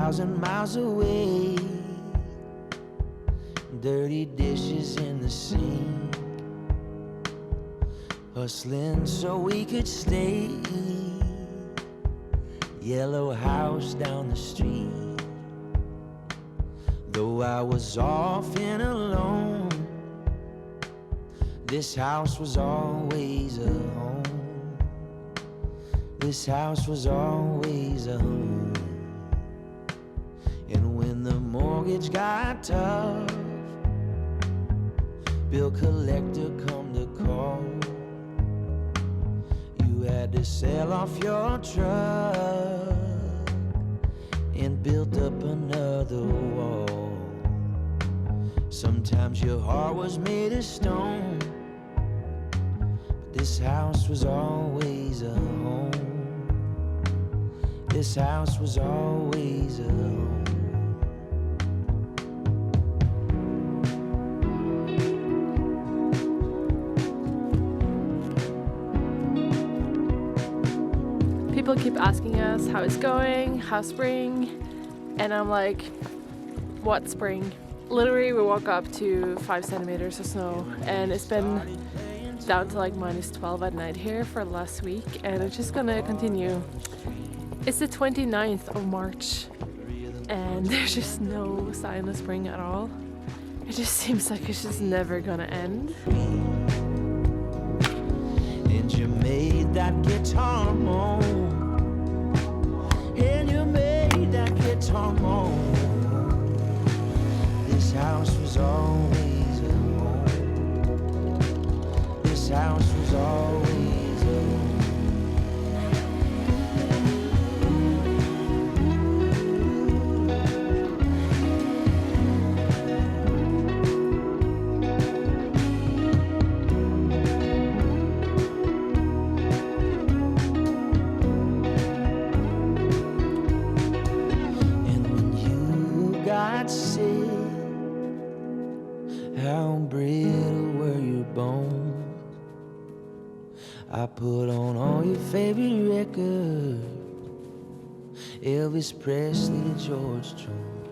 1,000 miles away. Dirty dishes in the sink, hustling so we could stay. Yellow house down the street. Though I was off and alone, this house was always a home. This house was always a home. And when the mortgage got tough, bill collector come to call, you had to sell off your truck and built up another wall. Sometimes your heart was made of stone, but this house was always a home. This house was always a home. People keep asking us how it's going, how's spring, and I'm like, what spring? Literally we woke up to 5 centimeters of snow and it's been down to like -12 at night here for the last week, and it's just gonna continue. It's the 29th of March and there's just no sign of spring at all. It just seems like it's just never gonna end. And you made that guitar moan. And you made that guitar moan. This house was always a home. This house was always a home. How brittle were your bones? I put on all your favorite records, Elvis Presley to George Jones.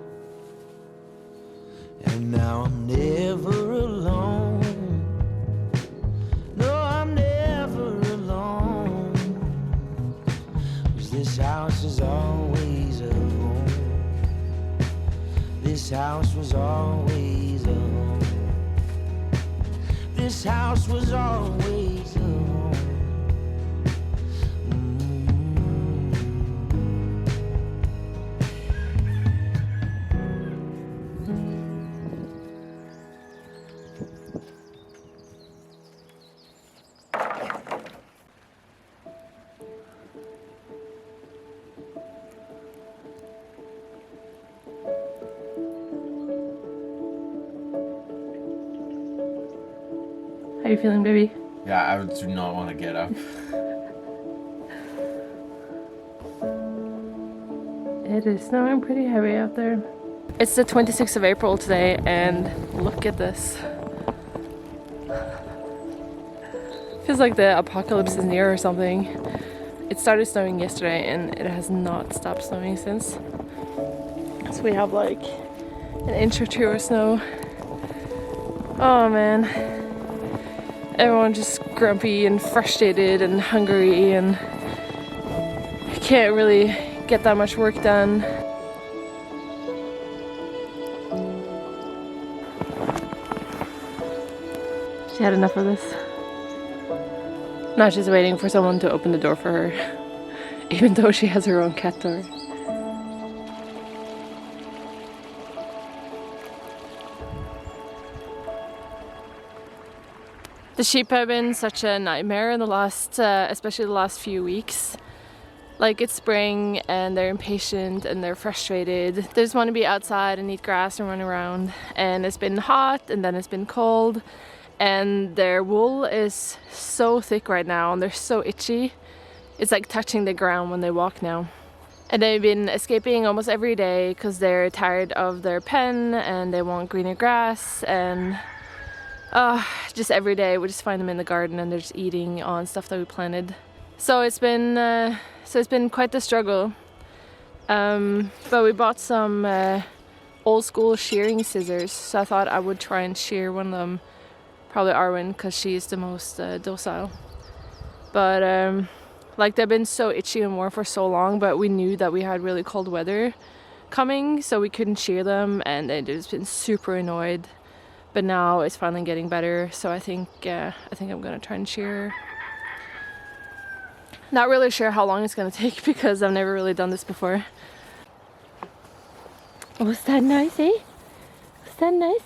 And now I'm never alone. No, I'm never alone. 'Cause this house is always a home. This house was always a home. This house was always a home. How you feeling, baby? Yeah, I do not want to get up. It is snowing pretty heavy out there. It's the 26th of April today and look at this. Feels like the apocalypse is near or something. It started snowing yesterday and it has not stopped snowing since. So we have like an inch or two of snow. Oh man. Everyone's just grumpy and frustrated and hungry and can't really get that much work done. She had enough of this. Now she's waiting for someone to open the door for her, even though she has her own cat door. The sheep have been such a nightmare in the last, especially the last few weeks. Like, it's spring and they're impatient and they're frustrated. They just want to be outside and eat grass and run around. And it's been hot and then it's been cold. And their wool is so thick right now and they're so itchy. It's like touching the ground when they walk now. And they've been escaping almost every day because they're tired of their pen and they want greener grass. And just every day we just find them in the garden and they're just eating on stuff that we planted. So it's been quite the struggle. But we bought some old school shearing scissors, so I thought I would try and shear one of them, probably Arwen, because she's the most docile. But like they've been so itchy and warm for so long, but we knew that we had really cold weather coming, so we couldn't shear them, and they've just been super annoyed. But now it's finally getting better, so I think I'm gonna try and shear. Not really sure how long it's gonna take because I've never really done this before. Was that nice, eh? Was that nice?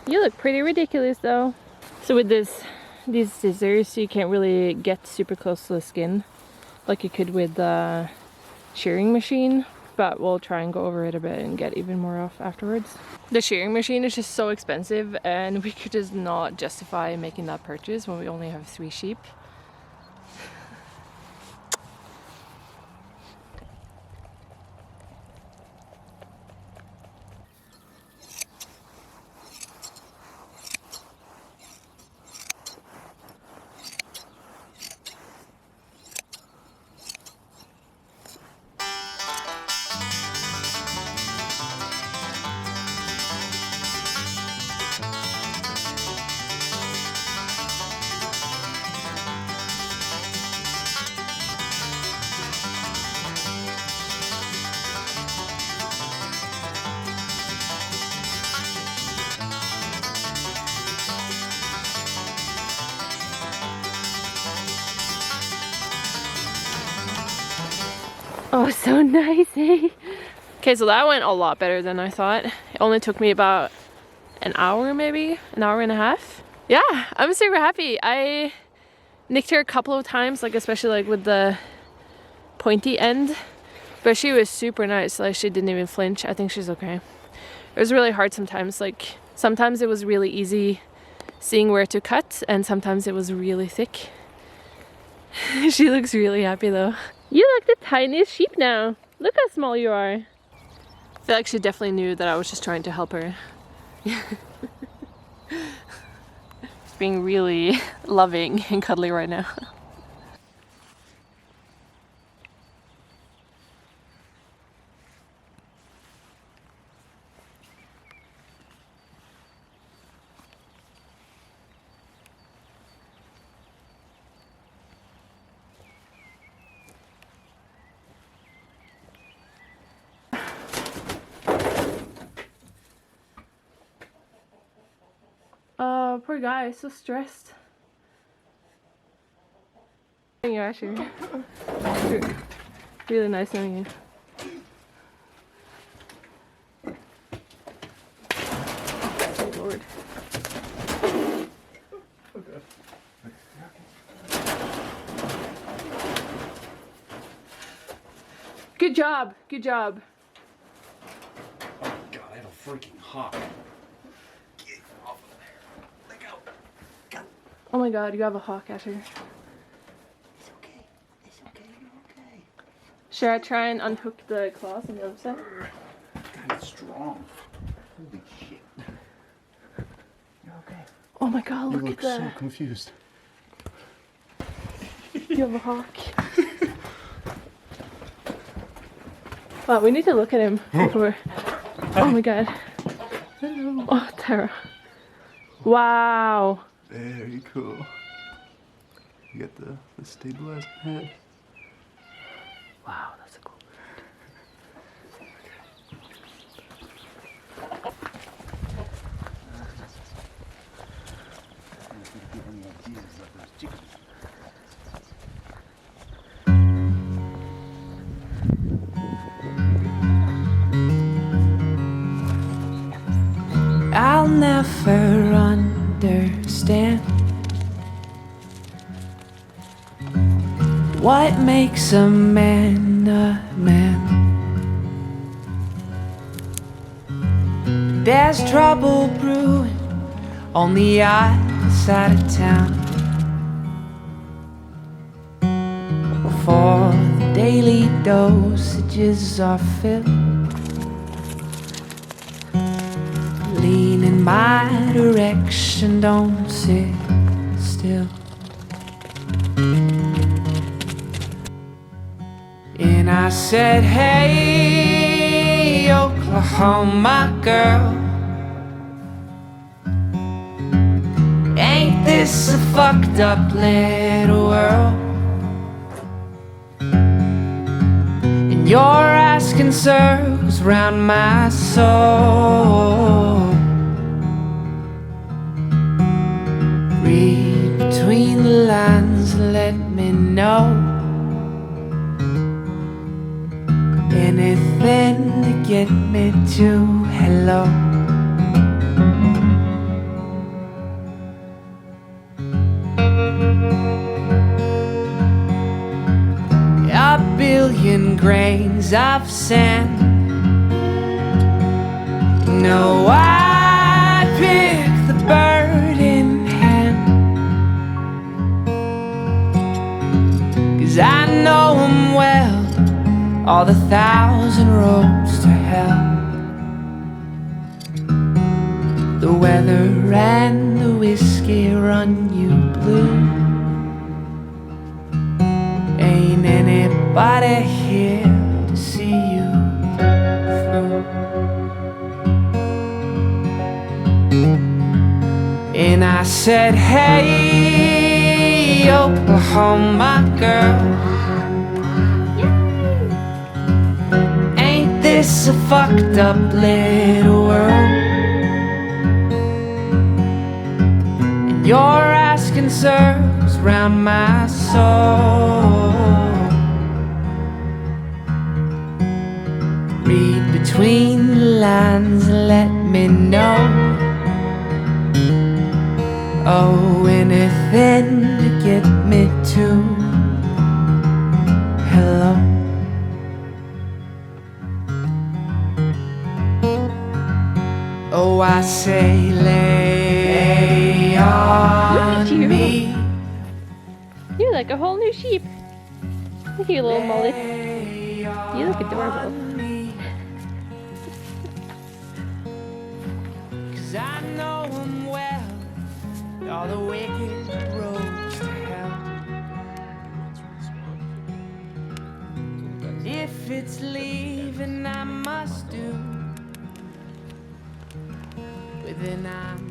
You look pretty ridiculous though. So with these scissors, you can't really get super close to the skin like you could with the shearing machine, but we'll try and go over it a bit and get even more off afterwards. The shearing machine is just so expensive, and we could just not justify making that purchase when we only have 3 sheep. Oh, so nice, eh? Okay, so that went a lot better than I thought. It only took me about an hour, maybe an hour and a half. Yeah, I'm super happy. I nicked her a couple of times, like especially like with the pointy end, but she was super nice. Like she didn't even flinch. I think she's okay. It was really hard sometimes. Like sometimes it was really easy seeing where to cut, and sometimes it was really thick. She looks really happy though. You look the tiniest sheep now. Look how small you are. I feel like she definitely knew that I was just trying to help her. She's being really loving and cuddly right now. Oh, poor guy, so stressed. You actually. Really nice knowing you. Oh, Lord. Good job, good job. Oh god, I have a freaking hawk. Get off of there. Let go. Oh my god, you have a hawk, Asher. It's okay. It's okay. You're okay. Should I try and unhook the claws on the other side? God, it's strong. Holy shit. You're okay. Oh my god, You look look at so that. confused. You have a hawk. Wow, we need to look at him before. Oh my god. Oh, Terra. Wow. Very cool. You got the stabilized head. Wow, that's a cool. I'll never understand what makes a man a man. There's trouble brewing on the other side of town. For the daily dosages are filled, lean in my direction, don't sit still. And I said, hey, Oklahoma girl, ain't this a fucked up little world? And you're asking circles round my soul. Read between the lines and let me know anything to get me to hello. A billion grains of sand. No, I pick the bird in hand, 'cause I know him well, all the 1,000 roads to hell. The weather and the whiskey run you blue. Ain't anybody here to see you through. And I said, hey, Oklahoma girl, ain't this a fucked up little world? And you're asking circles round my soul. Read between the lines and let me know, oh, anything to get me to hello. Oh, I say lay on me. You're like a whole new sheep. Look at your little mullet. You look adorable. 'Cause I know him well, all the wicked roads to hell. If it's leaving I must do, but then I'm